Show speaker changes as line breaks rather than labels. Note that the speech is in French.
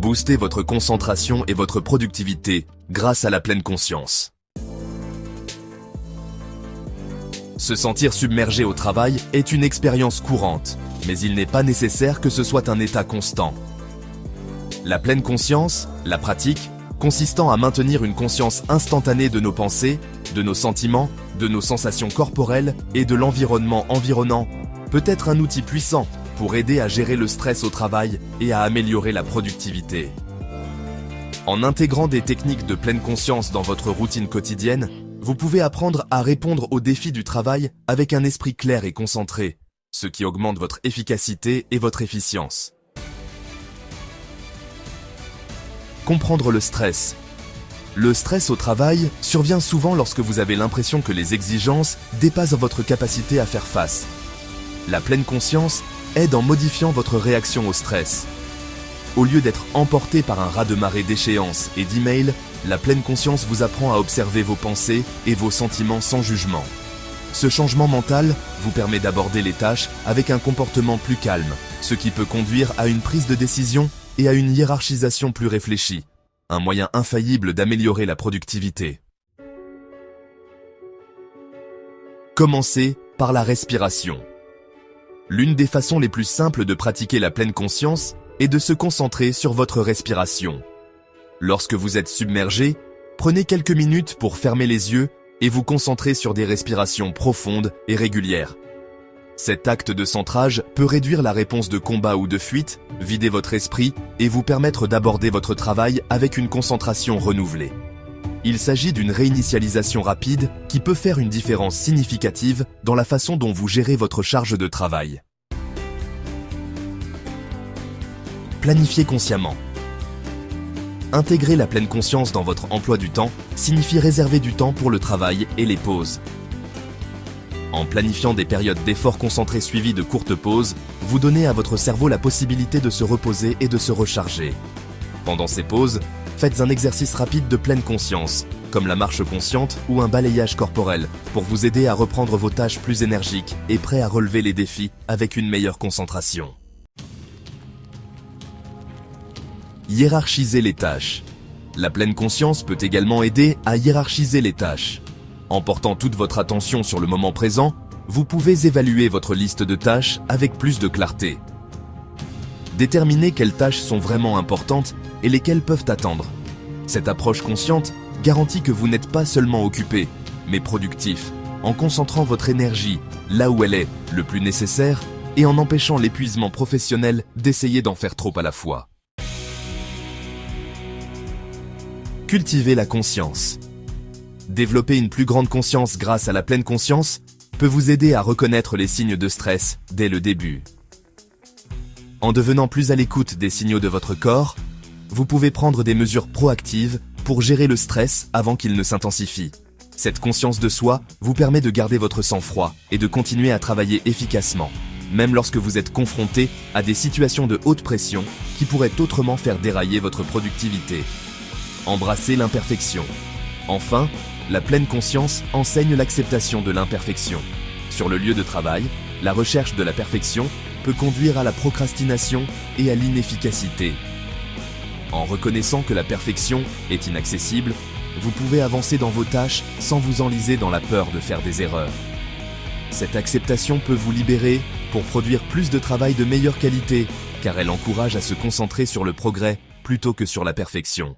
Boostez votre concentration et votre productivité grâce à la pleine conscience. Se sentir submergé au travail est une expérience courante, mais il n'est pas nécessaire que ce soit un état constant. La pleine conscience, la pratique, consistant à maintenir une conscience instantanée de nos pensées, de nos sentiments, de nos sensations corporelles et de l'environnement environnant, peut être un outil puissant pour aider à gérer le stress au travail et à améliorer la productivité. En intégrant des techniques de pleine conscience dans votre routine quotidienne, vous pouvez apprendre à répondre aux défis du travail avec un esprit clair et concentré, ce qui augmente votre efficacité et votre efficience. Comprendre le stress. Le stress au travail survient souvent lorsque vous avez l'impression que les exigences dépassent votre capacité à faire face. La pleine conscience aide en modifiant votre réaction au stress. Au lieu d'être emporté par un raz-de-marée d'échéances et d'emails, la pleine conscience vous apprend à observer vos pensées et vos sentiments sans jugement. Ce changement mental vous permet d'aborder les tâches avec un comportement plus calme, ce qui peut conduire à une prise de décision et à une hiérarchisation plus réfléchie, un moyen infaillible d'améliorer la productivité. Commencez par la respiration. L'une des façons les plus simples de pratiquer la pleine conscience est de se concentrer sur votre respiration. Lorsque vous êtes submergé, prenez quelques minutes pour fermer les yeux et vous concentrer sur des respirations profondes et régulières. Cet acte de centrage peut réduire la réponse de combat ou de fuite, vider votre esprit et vous permettre d'aborder votre travail avec une concentration renouvelée. Il s'agit d'une réinitialisation rapide qui peut faire une différence significative dans la façon dont vous gérez votre charge de travail. Planifiez consciemment. Intégrer la pleine conscience dans votre emploi du temps signifie réserver du temps pour le travail et les pauses. En planifiant des périodes d'efforts concentrés suivies de courtes pauses, vous donnez à votre cerveau la possibilité de se reposer et de se recharger. Pendant ces pauses, faites un exercice rapide de pleine conscience, comme la marche consciente ou un balayage corporel, pour vous aider à reprendre vos tâches plus énergiques et prêts à relever les défis avec une meilleure concentration. Hiérarchisez les tâches. La pleine conscience peut également aider à hiérarchiser les tâches. En portant toute votre attention sur le moment présent, vous pouvez évaluer votre liste de tâches avec plus de clarté. Déterminez quelles tâches sont vraiment importantes et lesquelles peuvent attendre. Cette approche consciente garantit que vous n'êtes pas seulement occupé, mais productif, en concentrant votre énergie là où elle est le plus nécessaire et en empêchant l'épuisement professionnel d'essayer d'en faire trop à la fois. Cultivez la conscience. Développer une plus grande conscience grâce à la pleine conscience peut vous aider à reconnaître les signes de stress dès le début. En devenant plus à l'écoute des signaux de votre corps, vous pouvez prendre des mesures proactives pour gérer le stress avant qu'il ne s'intensifie. Cette conscience de soi vous permet de garder votre sang-froid et de continuer à travailler efficacement, même lorsque vous êtes confronté à des situations de haute pression qui pourraient autrement faire dérailler votre productivité. Embrassez l'imperfection. Enfin, la pleine conscience enseigne l'acceptation de l'imperfection. Sur le lieu de travail, la recherche de la perfection peut conduire à la procrastination et à l'inefficacité. En reconnaissant que la perfection est inaccessible, vous pouvez avancer dans vos tâches sans vous enliser dans la peur de faire des erreurs. Cette acceptation peut vous libérer pour produire plus de travail de meilleure qualité, car elle encourage à se concentrer sur le progrès plutôt que sur la perfection.